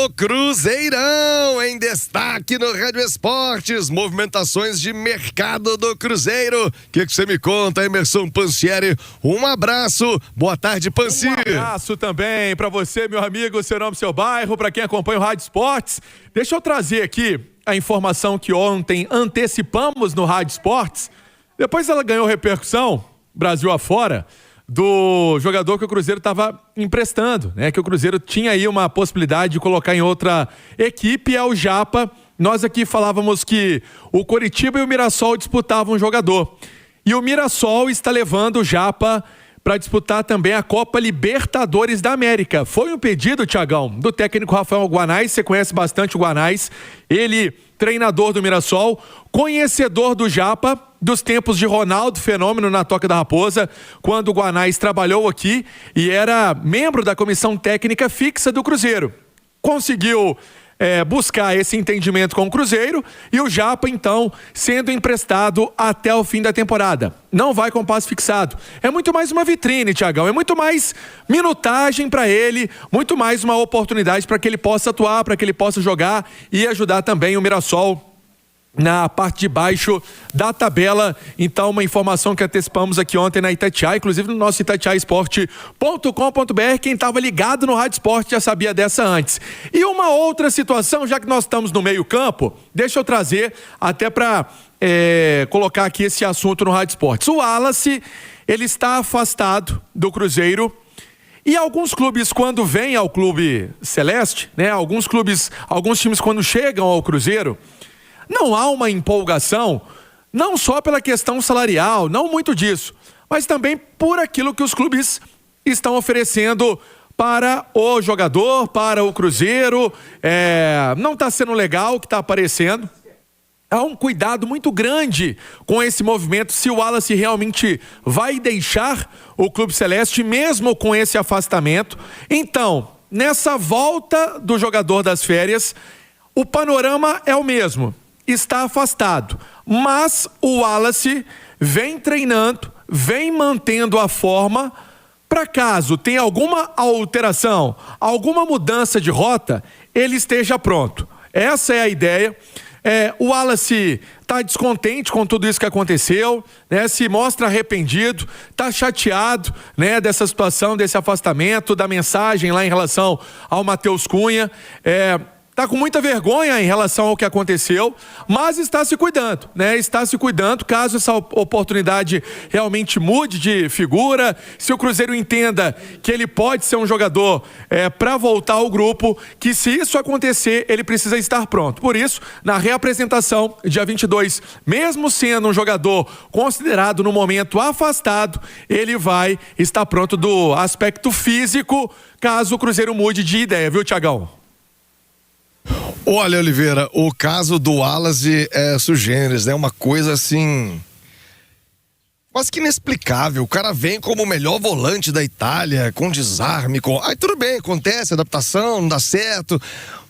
O Cruzeirão em destaque no Rádio Esportes, movimentações de mercado do Cruzeiro. O que você me conta, Emerson Pansieri? Um abraço, boa tarde, Pansi. Um abraço também para você, meu amigo, seu nome, seu bairro, para quem acompanha o Rádio Esportes. Deixa eu trazer aqui a informação que ontem antecipamos no Rádio Esportes. Depois ela ganhou repercussão, Brasil afora, do jogador que o Cruzeiro estava emprestando, né? Que o Cruzeiro tinha aí uma possibilidade de colocar em outra equipe, é o Japa. Nós aqui falávamos que o Coritiba e o Mirassol disputavam um jogador. E o Mirassol está levando o Japa para disputar também a Copa Libertadores da América. Foi um pedido, Thiagão, do técnico Rafael Guanais. Você conhece bastante o Guanais. Ele, treinador do Mirassol, conhecedor do Japa, dos tempos de Ronaldo Fenômeno na Toca da Raposa, quando o Guanais trabalhou aqui e era membro da comissão técnica fixa do Cruzeiro. Conseguiu buscar esse entendimento com o Cruzeiro e o Japa, então, sendo emprestado até o fim da temporada. Não vai com passe fixado. É muito mais uma vitrine, Thiagão. É muito mais minutagem para ele, muito mais uma oportunidade para que ele possa atuar, para que ele possa jogar e ajudar também o Mirassol na parte de baixo da tabela. Então, uma informação que antecipamos aqui ontem na Itatiaia, inclusive no nosso itatiaesporte.com.br. Quem estava ligado no Rádio Esporte já sabia dessa antes. E uma outra situação, já que nós estamos no meio campo, deixa eu trazer até para colocar aqui esse assunto no Rádio Esportes. O Wallace, ele está afastado do Cruzeiro. E alguns clubes, quando vêm ao Clube Celeste, né? Alguns times quando chegam ao Cruzeiro, não há uma empolgação, não só pela questão salarial, não muito disso, mas também por aquilo que os clubes estão oferecendo para o jogador, para o Cruzeiro. Não está sendo legal o que está aparecendo. Há um cuidado muito grande com esse movimento, se o Wallace realmente vai deixar o Clube Celeste, mesmo com esse afastamento. Então, nessa volta do jogador das férias, o panorama é o mesmo. Está afastado, mas o Wallace vem treinando, vem mantendo a forma para caso tenha alguma alteração, alguma mudança de rota, ele esteja pronto. Essa é a ideia. O Wallace está descontente com tudo isso que aconteceu, né? Se mostra arrependido, está chateado, né? Dessa situação, desse afastamento, da mensagem lá em relação ao Matheus Cunha. Está com muita vergonha em relação ao que aconteceu, mas está se cuidando, né? Está se cuidando caso essa oportunidade realmente mude de figura, se o Cruzeiro entenda que ele pode ser um jogador para voltar ao grupo, que se isso acontecer, ele precisa estar pronto. Por isso, na reapresentação, dia 22, mesmo sendo um jogador considerado no momento afastado, ele vai estar pronto do aspecto físico, caso o Cruzeiro mude de ideia, viu, Thiagão? Olha, Oliveira, o caso do Wallace é sui generis, né? Uma coisa assim quase que inexplicável. O cara vem como o melhor volante da Itália, com desarme, Aí tudo bem, acontece, adaptação, não dá certo.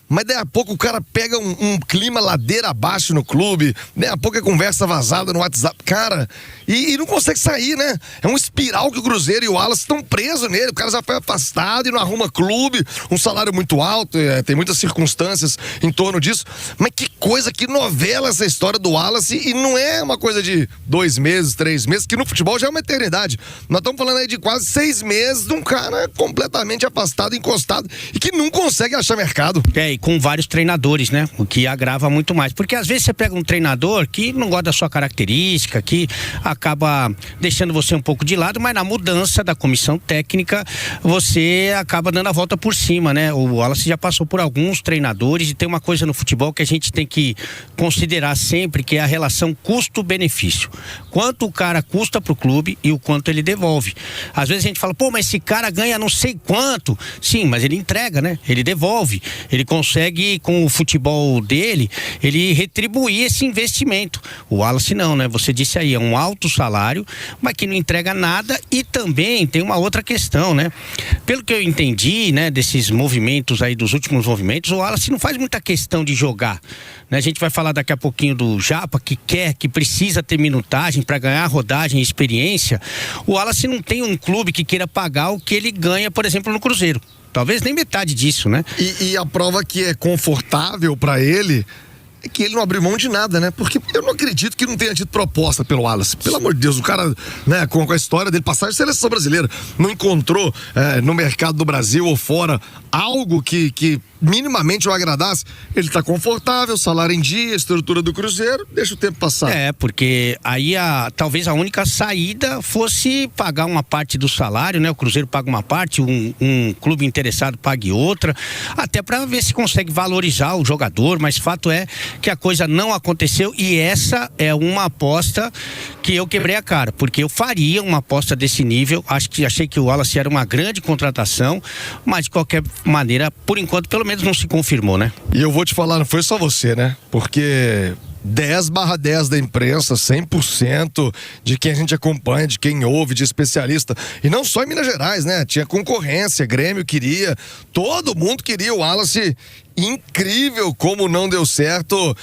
Mas daí a pouco o cara pega um clima ladeira abaixo no clube, daí a pouco é conversa vazada no WhatsApp, cara, e não consegue sair, né? É um espiral que o Cruzeiro e o Wallace estão presos nele. O cara já foi afastado e não arruma clube, um salário muito alto, tem muitas circunstâncias em torno disso. Mas que coisa, que novela essa história do Wallace, e não é uma coisa de 2 meses, 3 meses, que no futebol já é uma eternidade. Nós estamos falando aí de quase 6 meses de um cara completamente afastado, encostado, e que não consegue achar mercado. E com vários treinadores, né? O que agrava muito mais. Porque às vezes você pega um treinador que não gosta da sua característica, que acaba deixando você um pouco de lado, mas na mudança da comissão técnica, você acaba dando a volta por cima, né? O Wallace já passou por alguns treinadores e tem uma coisa no futebol que a gente tem que considerar sempre, que é a relação custo-benefício. Quanto o cara custa pro clube e o quanto ele devolve. Às vezes a gente fala, pô, mas esse cara ganha não sei quanto. Sim, mas ele entrega, né? Ele devolve. Ele consegue, com o futebol dele, ele retribuir esse investimento. O Wallace não, né? Você disse aí, é um alto salário, mas que não entrega nada. E também tem uma outra questão, né? Pelo que eu entendi, né, desses movimentos aí, dos últimos movimentos, o Wallace não faz muita questão de jogar, né? A gente vai falar daqui a pouquinho do Japa, que precisa ter minutagem para ganhar rodagem e experiência. O Wallace não tem um clube que queira pagar o que ele ganha, por exemplo, no Cruzeiro. talvez nem metade disso, né? E a prova que é confortável pra ele é que ele não abriu mão de nada, né? Porque eu não acredito que não tenha tido proposta pelo Wallace. Pelo amor de Deus, o cara, né, com a história dele, passagem de seleção brasileira, não encontrou no mercado do Brasil ou fora algo que minimamente o agradasse. Ele tá confortável, salário em dia, estrutura do Cruzeiro, deixa o tempo passar. Porque aí talvez a única saída fosse pagar uma parte do salário, né? O Cruzeiro paga uma parte, um clube interessado pague outra, até para ver se consegue valorizar o jogador, mas fato é que a coisa não aconteceu e essa é uma aposta que eu quebrei a cara, porque eu faria uma aposta desse nível, achei que o Wallace era uma grande contratação, mas de qualquer maneira, por enquanto, pelo menos não se confirmou, né? E eu vou te falar, não foi só você, né? Porque 10/10 da imprensa, 100% de quem a gente acompanha, de quem ouve, de especialista. E não só em Minas Gerais, né? Tinha concorrência, Grêmio queria, todo mundo queria o Wallace. Incrível como não deu certo.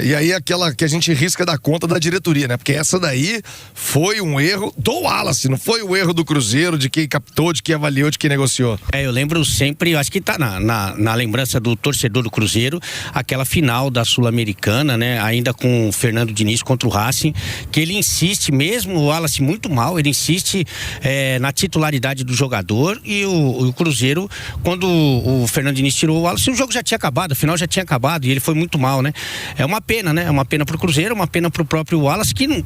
E aí aquela que a gente risca da conta da diretoria, né? Porque essa daí foi um erro do Wallace, não foi o erro do Cruzeiro, de quem captou, de quem avaliou, de quem negociou. Eu lembro sempre, acho que tá na lembrança do torcedor do Cruzeiro, aquela final da Sul-Americana, né? Ainda com o Fernando Diniz contra o Racing, que ele insiste, mesmo o Wallace muito mal, ele insiste na titularidade do jogador e o Cruzeiro, quando o Fernando Diniz tirou o Wallace, o jogo já tinha acabado, a final já tinha acabado e ele foi muito mal, né? É uma pena, né? É uma pena pro Cruzeiro, é uma pena pro próprio Wallace, que não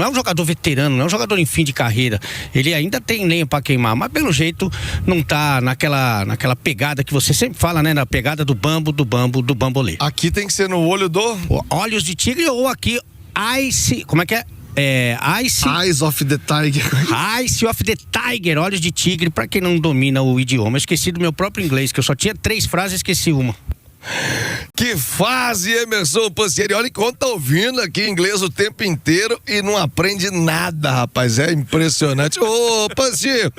é um jogador veterano, não é um jogador em fim de carreira. Ele ainda tem lenha pra queimar, mas pelo jeito não tá naquela pegada que você sempre fala, né? Na pegada do bambolê. Aqui tem que ser no olho do... Olhos de tigre ou aqui, Ice... Como é que é? Eyes of the Tiger. Eyes of the Tiger, olhos de tigre, pra quem não domina o idioma. Eu esqueci do meu próprio inglês, que eu só tinha 3 frases e esqueci uma. Que fase, Emerson Pansieri. Olha, enquanto tá ouvindo aqui inglês o tempo inteiro e não aprende nada, rapaz. É impressionante. Ô, Pansieri,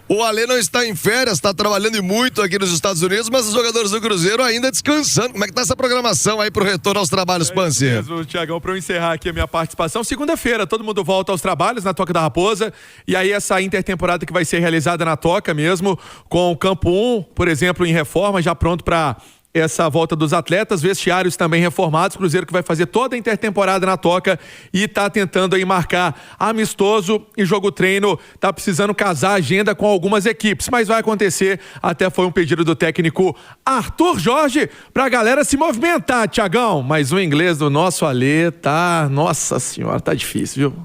o Alê não está em férias, está trabalhando muito aqui nos Estados Unidos, mas os jogadores do Cruzeiro ainda descansando. Como é que tá essa programação aí pro retorno aos trabalhos, Pansieri? Isso mesmo, Thiagão, pra eu encerrar aqui a minha participação. Segunda-feira, todo mundo volta aos trabalhos na Toca da Raposa. E aí essa intertemporada que vai ser realizada na Toca mesmo, com o Campo 1, por exemplo, em reforma, já pronto para essa volta dos atletas, vestiários também reformados, Cruzeiro que vai fazer toda a intertemporada na Toca e tá tentando aí marcar amistoso e jogo treino, tá precisando casar a agenda com algumas equipes, mas vai acontecer, até foi um pedido do técnico Arthur Jorge pra galera se movimentar, Thiagão, mas o inglês do nosso Alê tá, nossa senhora, tá difícil, viu?